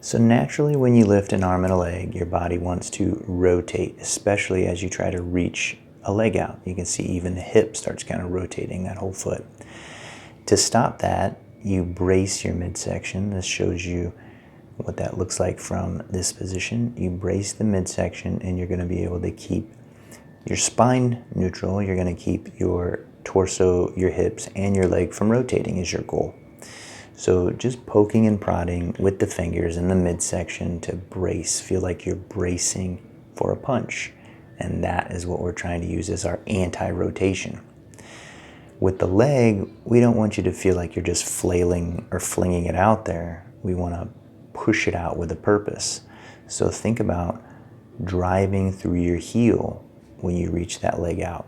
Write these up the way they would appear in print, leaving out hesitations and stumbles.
So naturally, when you lift an arm and a leg, your body wants to rotate, especially as you try to reach a leg out. You can see even the hip starts kind of rotating that whole foot. To stop that, you brace your midsection. This shows you what that looks like from this position. You brace the midsection and you're going to be able to keep your spine neutral. You're going to keep your torso, your hips, and your leg from rotating is your goal. So just poking and prodding with the fingers in the midsection to brace. Feel like you're bracing for a punch. And that is what we're trying to use as our anti-rotation. With the leg, we don't want you to feel like you're just flailing or flinging it out there. We want to push it out with a purpose. So think about driving through your heel when you reach that leg out.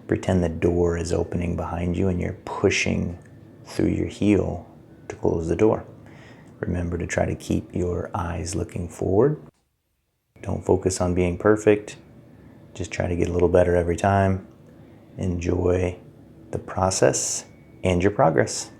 Pretend the door is opening behind you and you're pushing through your heel to close the door. Remember to try to keep your eyes looking forward. Don't focus on being perfect. Just try to get a little better every time. Enjoy the process and your progress.